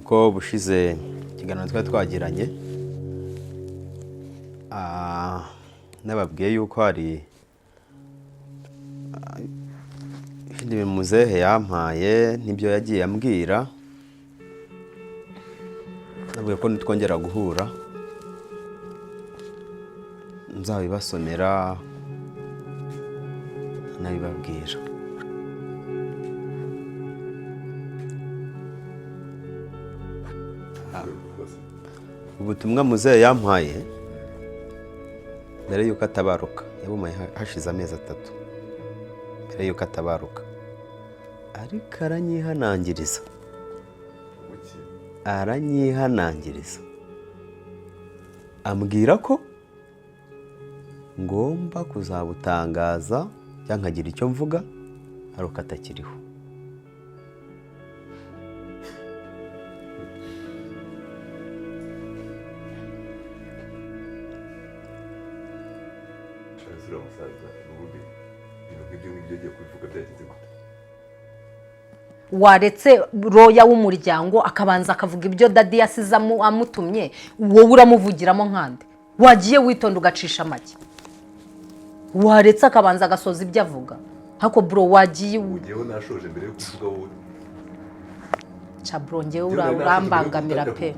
ko bushize ikiganiro twari twagiranye nababwiye yuko hari ibindi muzehe yampaye nibyo yagiye ambwira, nabwiye ko nitwongera guhura nzabibasomera nabibabwira. Ubutumwa muzehe yampaye mbere yuko atabaruka, yabumaye hashize amezi 3 mbere yuko atabaruka, ariko aranyihanangiriza ambwira ko ngomba kuzabutangaza cyangwa nkagira icyo mvuga aruko atakiriho. Waretse roya w'umuryango akabanza akavuga ibyo dadi yasize amutumye, wowe uramuvugiramo nkande? Wagiye witonda ugacisha make? Waretse akabanza agasoza ibyo avuga? Hako bro wagiye ugiyeho nashoje mbere yo kuvuga wowe. Cha bro ngewe urambangamira pe.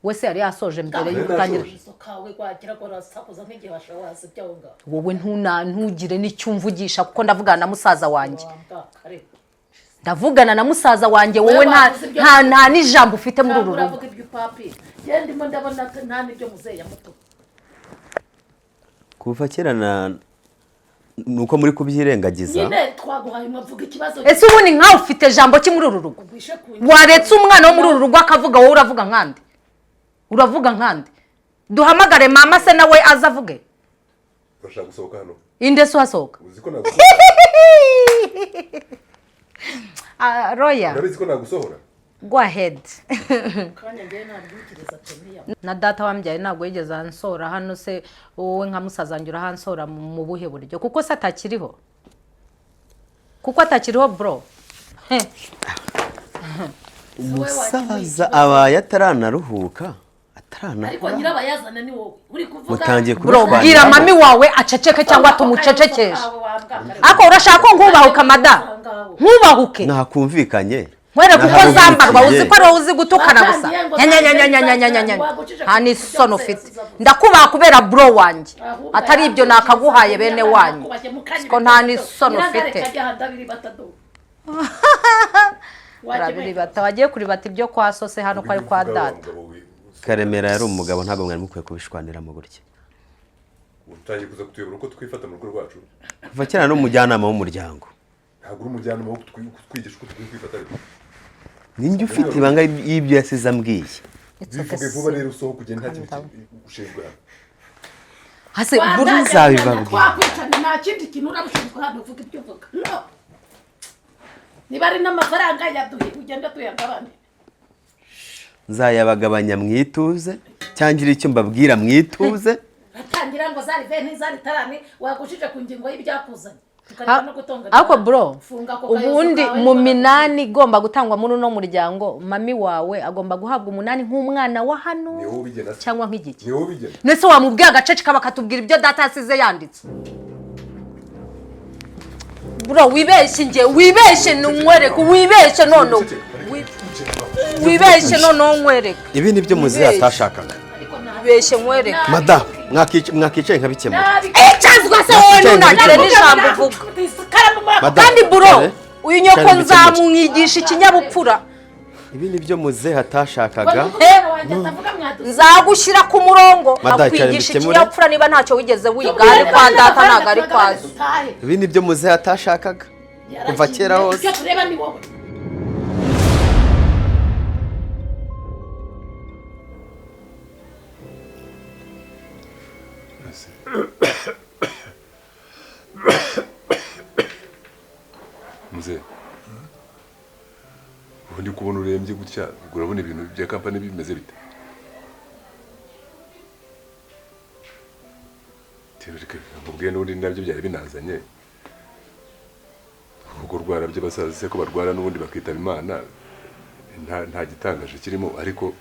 Wese yari yasoje mbere y'utangira kawe kwagira ko rasakuza nk'igihe bashawaze byawunga. Wowe ntugire n'icyumvugisha kuko ndavugana na musaza wanjye. Ndavugana na musaza wanjye, wowe nta n'ijambo ufite muri uru rugo. Uravuga ibyo papi. Ndimo ndabona nta n'ibyo muzeya muto. Kuva kera nuko muri kubyirengagiza. Nyine twaguhaye mwavuga ikibazo. Ese ubundi nkawe ufite jambo ki muri uru rugo? Waretse umwana wo muri uru rugo akavuga, wowe uravuga nkande? Uravuga nkande? Duhamagare mama se nawe azavuge. Bashaka gusohoka hano. Inde so asohoka. Uziko nagusohora. Roya. Urabizi ko nagusohora? Go ahead. Kanya ngiye nabwikiriza Temiya. Na data wambyaye ntabwo yigeze ansora hano, se wowe nka musazangira hansora mu buhe buryo? Kuko se atakiriho. Kuko atakiriho bro. Umusaza abaye ataranaruhuka. Ariko nyirabayazana ni wowe uri kuvuga. Mutangiye bro, bwira mami wawe aceceke cyangwa tumucecekeshe. Ako urashaka ko nkubahuka mada? Nkubahuke. Nakumvikanye. Mwere kuko zambarwa uzi ko ari uzi gutukana gusa. Nyanyanyanyanyanyanyanya. Hani sono ufite. Ndakubaha kubera bro wanjye. Atari ibyo nakaguhaye bene wanyu. Ko nta ni sono ufite. Urabiri bata wagiye kuri bata ibyo kwa sose hano ko ari kwa data. Karemera yari umugabo, ntabwo mwari mukwiye kubishwanira mu buryo. Utangiye kuza kutuyobora uko twifata mu rugo rwacu. Kuva kera no mujyanama w'umuryango. Ntabwo uri umujyanama wo kutwigisha uko twifata. Ninjye ufite ibanga y'ibyo yasize ambwiye. Bivuge vuba rero usohoka ugenda nta kintu ushinzwe hano. Hase buriza bibabwiye. Twakwicana nta kindi kintu urabushinzwe hano uvuga ibyo uvuga. No. Niba ari n'amafaranga yaduhe ugenda tuyagabane. Nzayabagabanya mwituze cyangira icyo mbabwira mwituze. Atangira ngo zari veni zari tarani wagushije ku ngingo y'ibyakuzanye. Ako bro, ubundi mu minani igomba gutangwa muri no muryango, mami wawe agomba guhabwa 8 nk'umwana wa hano cyangwa nk'igiki. Nese wamubwiye agacece kabakatubwira ibyo data yasize yanditse. Bro, wibeshe numwereke, wibeshe nono. Wibeshe nono nkwereke. Ibi nibyo muzehe atashakaga. Wibeshe nkwereke. Madam, mwakicaye nkabikemura. Cyazwa se wowe ntunagire n'ijambo uvuga. Kandi bro, uyu nyoko nzamwigisha ikinyabupfura. Ibi nibyo muzehe atashakaga. Nzagushyira ku murongo akwigisha ikinyabupfura niba ntacyo wigeze wiga ari kwa data ntago ari kwazo. Ibi nibyo muzehe atashakaga kuva kera hose. Muzehe, ubundi kubona urembye gutya urabona ibintu bya kampani bimeze bite? Mubwiye n'ubundi nabyo byari binazanye ubwo rwara by'abasaza se ko barwara n'ubundi bakitaba Imana nta gitangaje kirimo ariko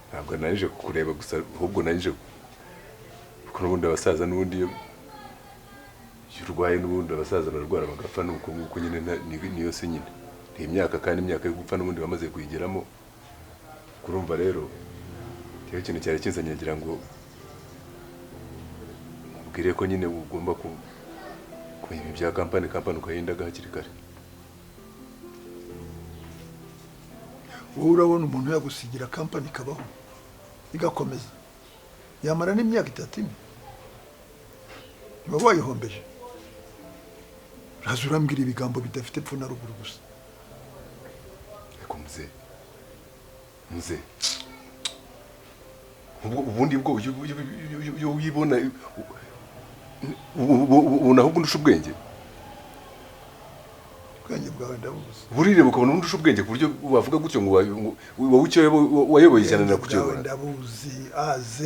ntabwo nanije kureba gusa ahubwo nanije kuko n'ubundi abasaza n'ubundi iyo urwaye n'ubundi abasaza bararwara bagapfa nuko nguko nyine niyo se nyine ni imyaka kandi imyaka yo gupfa n'ubundi bamaze kuyigeramo kurumva rero cyo kintu cyari kinzanye ngira ngo ubwire ko nyine ugomba ku ibi bya kampani ukahindaga hakiri kare. wowe urabona umuntu yagusigira kampani ikabaho igakomeza yamara n'imyaka 3 niba wayihombeje uraza urambwira ibigambo bidafite epfo na ruguru gusa. Ariko muze ubundi bwo uyibona ahubwo ndusha ubwenge bwawe ndabuze burire bukabona ndusha ubwenge ku buryo bavuga gutyo ngo wowe icyo wayoboye cyane na kucyo ndabuzi A Z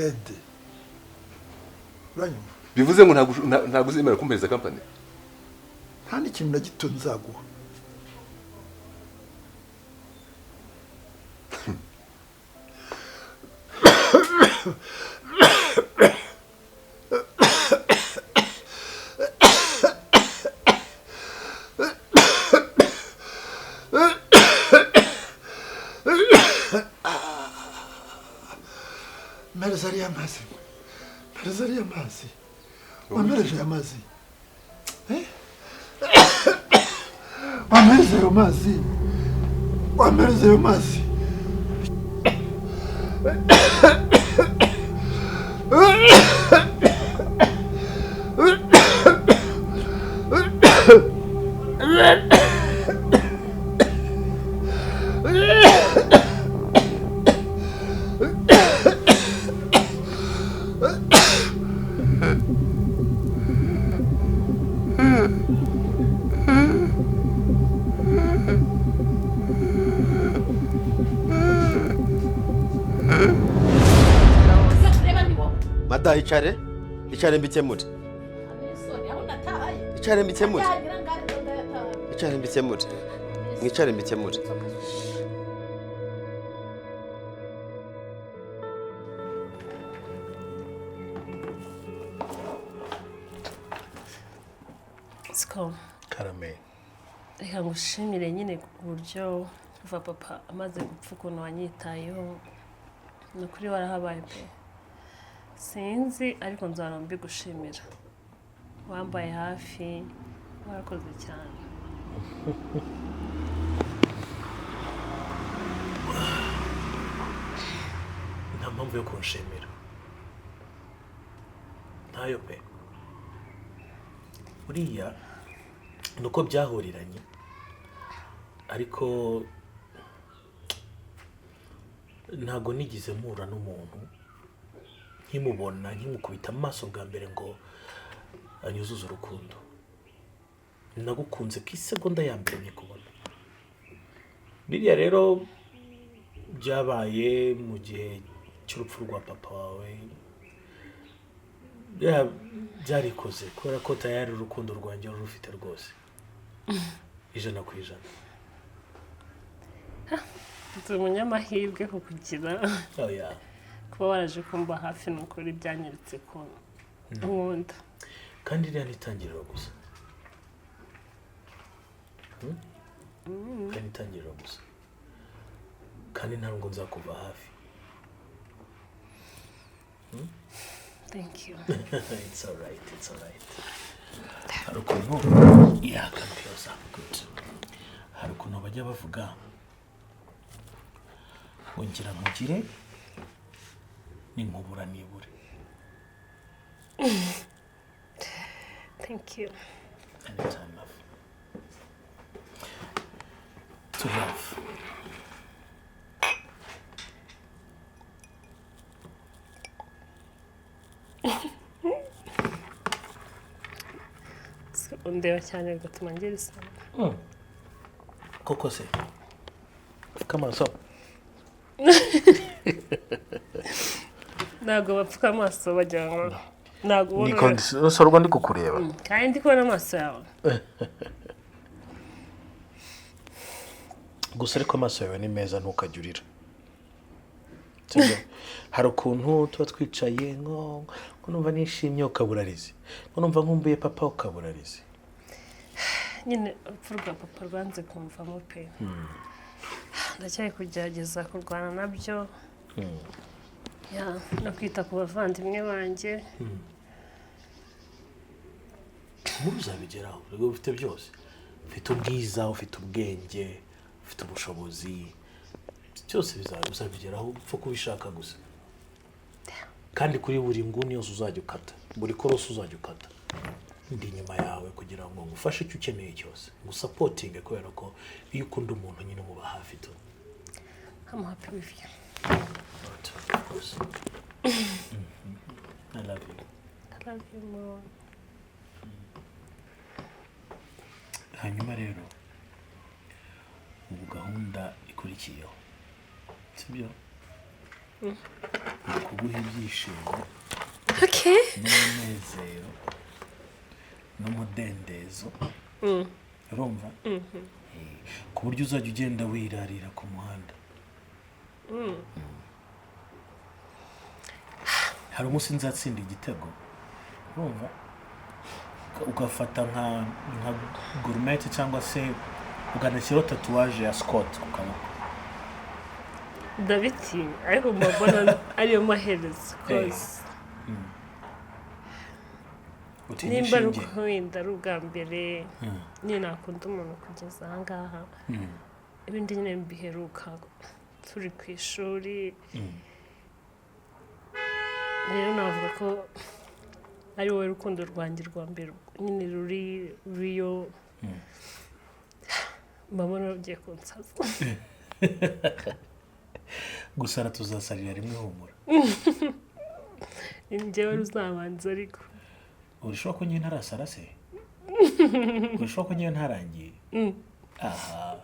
uranyuma bivuze ngo ntago uzemera kumpereza kampani nta n'ikintu na gito nzaguha. Merezaria amazi wamereje amazi wamereze amazi Mada icare mbikemure. Icare mbikemure. Mwicare mbikemure. Siko karame reka ngushimire nyine uburyo kuva papa amaze gupfa ukuntu wanyitayeho ni kuri warahabaye pe sinzi ariko nzara mbigushimira wambaye hafi warakoze cyane. nta mpamvu yo kunshimira ntayo pe uriya nuko byahuriranye ariko ntago nigize mpura n'umuntu nkimubona nkimukubita amaso bwa mbere ngo anyuzuze urukundo. Nagukunze ku isegonda ya mbere nikubona. Biriya rero byabaye mu gihe cy'urupfu rwa papa wawe byarikoze kubera ko tayari urukundo rwanjye rufite rwose 100%. Ndi umunyamahirwe kukugira oya kuba waraje kumba hafi n'ukuri byanyeretse ko nkunda kandi rero nitangirira gusa kandi nitangirira gusa kandi ntabwo nzakuva hafi. Thank you. It's all right. Hari ukuntu yakambyoza good. Hari ukuntu bajya bavuga ngira nkugire ninkubura nibure. Thank you. Anytime, love. To love. Undeba cyane bigatuma ngira isano. Koko se. Come on, so. Ntago bapfuka amaso bajya ngo ntago ubona. Ni condition sorwa ndi kukureba. Kandi ndi kubona amaso yawe. gusa ariko amaso yawe ni meza ntukajyurira hari ukuntu tuba twicaye ngo numva nishimye ukaburarize ngo numva nkumbuye papa ukaburarize nyine urupfu rwa papa rwanze kumvamo pe ndacyari kugerageza kurwana nabyo no kwita ku bavandimwe banjye ntuzabigeraho ubwo ufite byose ufite ubwiza ufite ubwenge ufite ubushobozi byose bizabigeraho upfa kubishaka gusa kandi kuri buri nguni yose uzajya ukata buri korosi uzajya ukata ndi inyuma yawe kugira ngo ngufashe icyo ukeneye cyose ngusapotinge kubera ko iyo ukunda umuntu nyine umuba hafi tu I'm happy with you. Of course. I love you. I love you more. Hanyuma rero ubu gahunda ikurikiyeho sibyo kuguha ibyishimo n'umunezero n'umudendezo urumva ku buryo uzajya ugenda wirarira ku muhanda hari umunsi nzatsinda igitego urumva ugafata nka gourmet cyangwa se uganashyiraho tatuwaje ya Scott ku kaboko ndabitinya ariko mbona ariyo maherezo kose nimba ari wenda ari ubwa mbere nyine nakunda umuntu kugeza aha ngaha ibindi nyine mbiheruka turi ku ishuri rero navuga ko ari wowe rukundo rwanjye rwa mbere nyine ruriyo mbabona rugiye kunsaza gusara tuzasarira rimwe humura njyewe ruzabanza ariko urashobora ko njye ntarasara se urashobora ko njye ntarangiye aha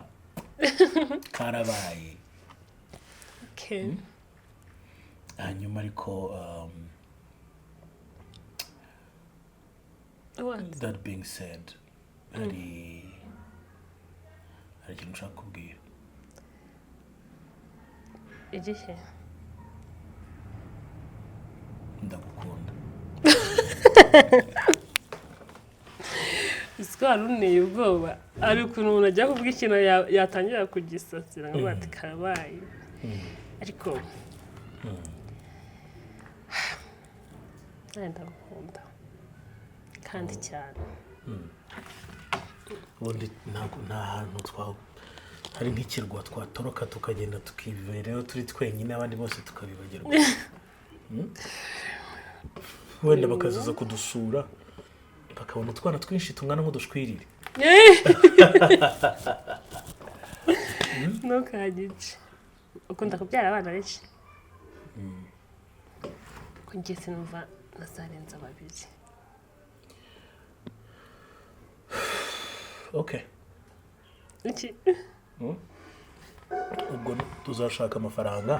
karabaye hanyuma ariko that being said hari ikintu nshaka kubwira igihe ndagukunda isiko haruneye ubwoba ari ukuntu umuntu ajya kuvuga ikintu yatangira kugisasira ngo bati karabaye ariko ndagukunda kandi cyane ubundi nta hantu hari nk'ikirwa twatoroka tukagenda tukiberayo turi twenyine abandi bose tukabibagirwa wenda bakazaza kudusura bakabona utwana twinshi tungana nk'udushwirire ntukagice ukunda kubyara abana benshi kugeza numva nazarenza babiri okay iki ubwo tuzashaka amafaranga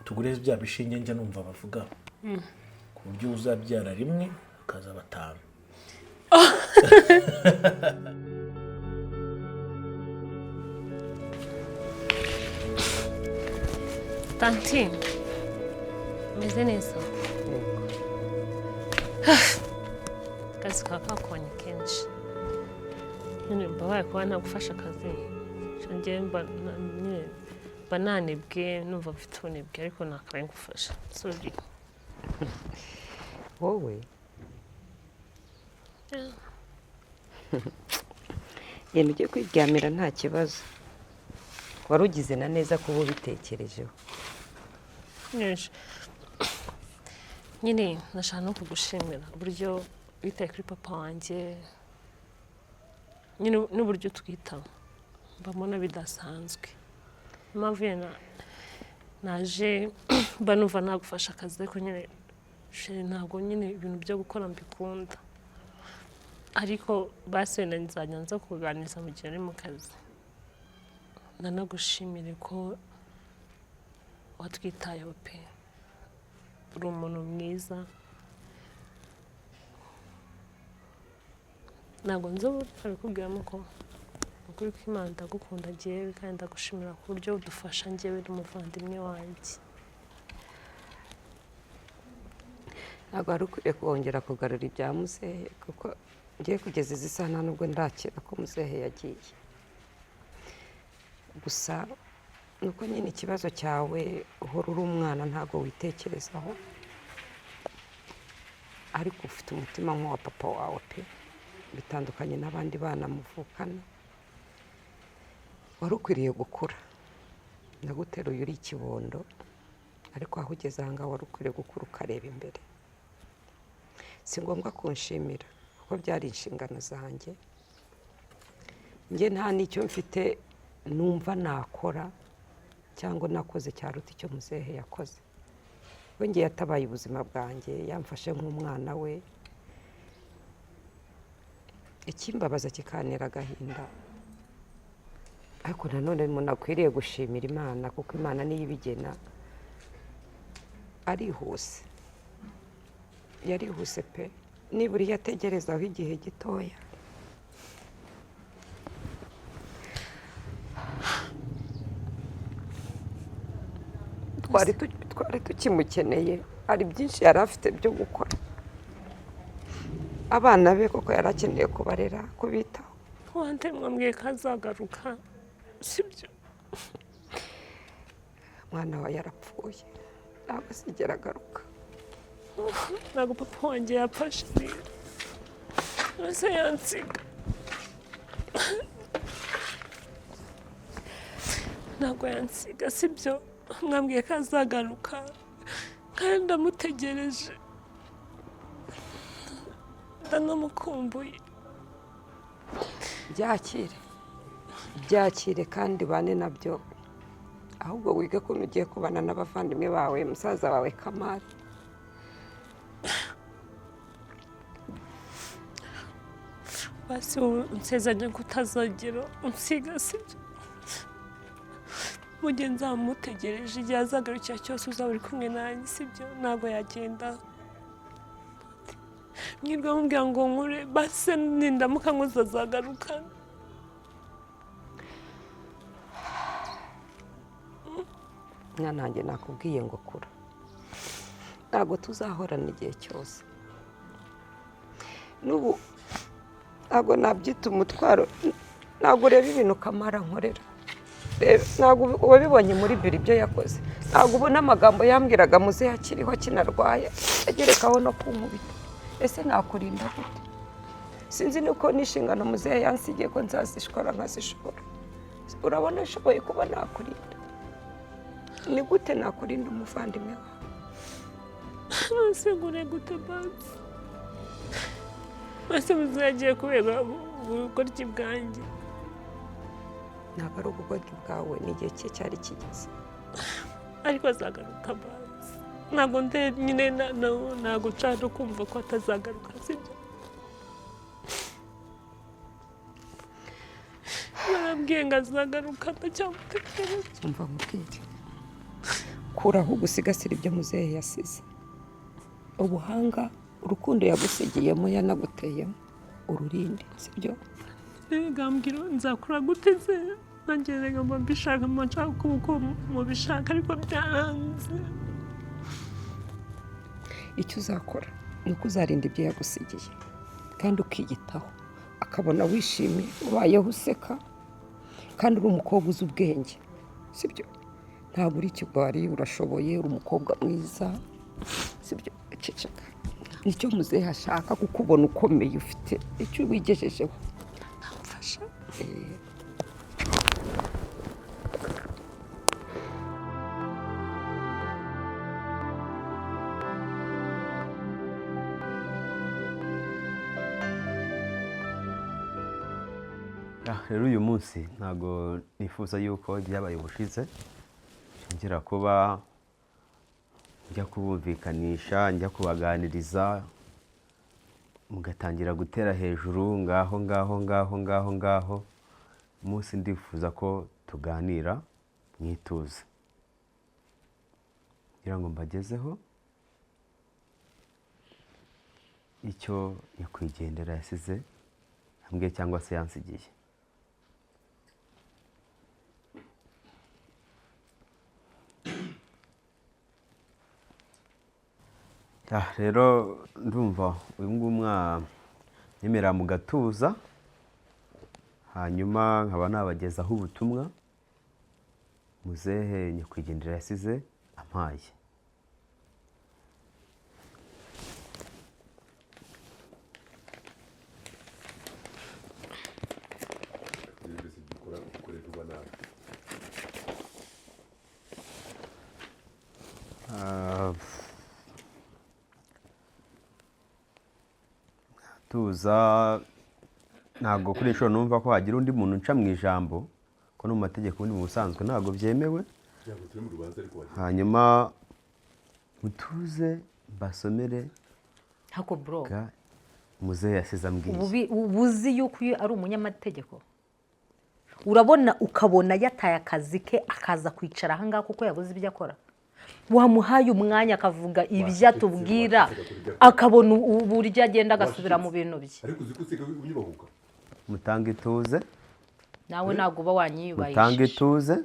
tugure bya bishinge njya numva bavuga ku buryo uzabyara rimwe akaza batanu tanti meze neza akazi kawe kakonye kenshi nyine mbabaye kuba ntagufasha akazi njyewe mba nanebwe numva mfite ubunebwe ariko nakabaye ngufasha sorry wowe yenda ujye kwiryamira nta kibazo wari ugize na neza kuba ubitekerejeho nyine nashaka no kugushimira uburyo witaye kuri papa wanjye nyine n'uburyo twitaho mbamona bidasanzwe impamvu yena naje mba numva nagufasha akazi ariko nyine ntabwo nyine ibintu byo gukora mbikunda ariko basi wenda nzajya nza kukuganiriza mu gihe uri mu kazi nanagushimire ko watwitayeho pe uri umuntu mwiza ntabwo nzi ubu nabikubwiramo ko ukuri ko Imana ndagukunda njyewe kandi ndagushimira ku buryo udufasha njyewe n'umuvandimwe wanjye. ntabwo ari ukwiye kongera kugarura ibya muzehe kuko ngiye kugeza izi saha nta nubwo ndakira ko muzehe yagiye. Gusa nuko nyine ikibazo cyawe uhora uri umwana ntabwo witekerezaho, ariko ufite umutima nk'uwa papa wawe pe, bitandukanye n'abandi bana muvukana. wari ukwiriye gukura, ndaguteruye uri ikibondo, ariko aho ugeze aha ngaha wari ukwiriye gukura ukareba imbere. Si ngombwa kunshimira kuko byari inshingano zanjye, njye nta n'icyo mfite numva nakora cyangwa nakoze cyaruta icyo muzehe yakoze. we ngiye yatabaye ubuzima bwanjye, yamfashe nk'umwana we. Ikimbabaza kikantera agahinda, ariko nanone umuntu akwiriye gushimira Imana kuko Imana niyo ibigena. Arihuse, yarihuse pe, nibura iyo ategerezaho igihe gitoya. twari tukimukeneye, hari byinshi yari afite byo gukora. Abana be koko yari akeneye kubarera, kubitaho. Wante mwambwiye ko azagaruka, sibyo? Mwana wa yarapfuye, ntabwo asigera agaruka. Ntabwo papa wanjye yapfashe rero, ese yansiga. Ntabwo yansiga, sibyo? Mwambwiye ko azagaruka kandi ndamutegereje, ndanamukumbuye. byakire kandi bane nabyo, ahubwo wige ko ugiye kubana n'abavandimwe bawe, musaza wawe Kamari. Basi unsezanye ko utazagera unsiga, sibyo? Mu gihe nzamutegereje, igihe azagarukira cyose uzaba uri kumwe nanjye, sibyo? Ntabwo yagenda mwirwa mubwira ngo nkure, basi nindamuka nkuze azagaruka. Mwana wanjye nakubwiye ngo kura, ntabwo tuzahorana igihe cyose. N'ubu ntabwo nabyita umutwaro, ntabwo ureba ibintu Kamara nkorera, ntabwo wabibonye muri biro ibyo yakoze, ntabwo ubona amagambo yambwiraga muzehe akiriho akinarwaye, agerekaho no kunkubita. Ese nakurinda gute? Sinzi nuko n'inshingano muzehe yansigiye ko nzazishora nkazishobora. Urabona nshoboye kuba nakurinda? Ni gute nakurinda umuvandimwe wawe? Ese ngure gute basi? Ese muzehe agiye kubera ubugoryi bwanjye? Ntabwo ari ubugoryi bwawe, ni igihe cye cyari kigeze. Ariko azagaruka basi. Ntabwo nyine ntabwo nshaka kumva ko atazagaruka, sibyo? Barambwiye ngo azagaruka, ndacyamutegereje. Umva mubwire, kuraho gusigasira ibyo muzehe yasize. Ubuhanga, urukundo yagusigiyemo yanaguteyemo, ururinde, sibyo? Gambwira nzakura gute se? Nanjye rega mbishaka, nshaka kuko mubishaka, ariko byaranze. Icyo uzakora ni uko uzarinda ibyo yagusigiye kandi ukiyitaho, akabona wishimye, ubayeho useka, kandi uri umukobwa uzi ubwenge, sibyo? Ntabwo uri ikigwari, urashoboye, uri umukobwa mwiza, sibyo? Ceceka, nicyo muzehe ashaka, kukubona ukomeye, ufite icyo wigejejeho. Namfasha. rero uyu munsi ntabwo nifuza yuko byabaye ubushize ngira kuba njya kubumvikanisha, njya kubaganiriza, mugatangira gutera hejuru ngaho. Umunsi ndifuza ko tuganira mwituze, ngira ngo mbagezeho icyo nyakwigendera yasize, ambwiye cyangwa se yansigiye. rero ndumva uyu nguyu yemera mu gatuza hanyuma nkaba nabagezaho ubutumwa muzehe nyakwigendera yasize ampaye. tuza ntabwo kuri inshuro numva ko hagira undi muntu nca mu ijambo ko no mu mategeko ubundi mu busanzwe ntabwo byemewe. Hanyuma mutuze mbasomere hako bro muzehe yasize ambwiye. ubuzi yuko ari umunyamategeko urabona ukabona yataye akazi ke akaza kwicara ahangaha kuko yabuze ibyo akora. Wamuhaye umwanya akavuga ibyo atubwira akabona uburyo agenda agasubira mu bintu bye. Mutange ituze nawe ntabwo uba wanyiyubahisha. Mutange ituze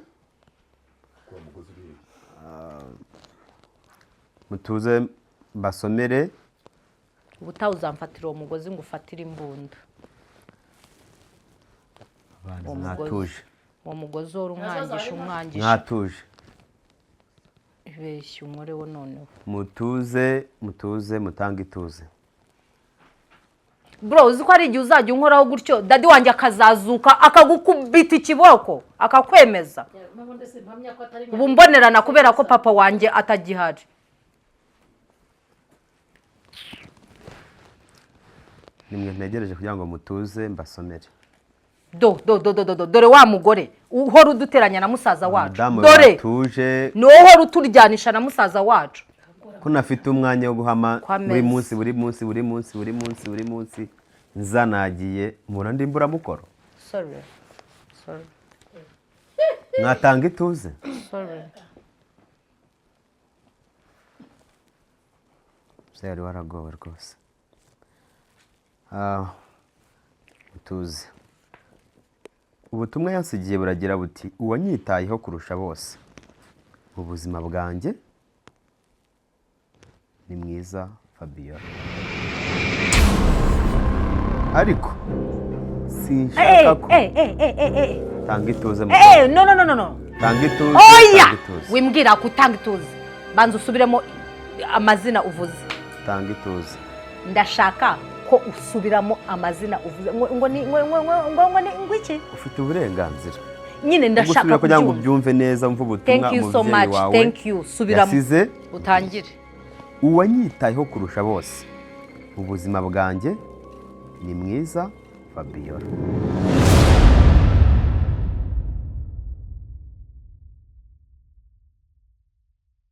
mutuze mbasomere. Ubutaha uzamfatira uwo mugozi ngo ufatire imbunda. Mwatuje. Uwo mugozi wari umwangisha. Mwatuje. Ibeshya unkoreho noneho. Mutuze mutange ituze. Bro uzi ko ari igihe uzajya unkoraho gutyo dadi wanjye akazazuka akagukubita ikiboko akakwemeza. Ubu mbonerana kubera ko papa wanjye atagihari. Nimwe ntegereje kugira ngo mutuze mbasomere. Dore wa mugore uhora uduteranya na musaza wacu. Dore tuje no uhora uturyanisha na musaza wacu. Ko nafite umwanya wo guhama buri munsi nzanagiye mura ndimbura mukoro. Sorry. Mwatanga ituze. Sorry. Seri waragowe rwose. Mutuze. Ubutumwa yansigiye buragira buti uwanyitayeho kurusha bose mu buzima bwanjye ni mwiza Fabiola. Ariko sinshaka ko tanga ituze mu no. Tanga ituze. Oya wimbwira ko utanga ituze. Banza usubiremo amazina uvuze. Tanga ituze. Ndashaka ko usubiramo amazina uvuze ngo iki? Ufite uburenganzira. Nyine ndashaka kugira ngo byumve neza mvu butumwa muvyeyi wawe. Thank you. Subiramo. Yasize utangire. Uwanyitayeho kurusha bose mu buzima bwanjye ni mwiza Fabiola.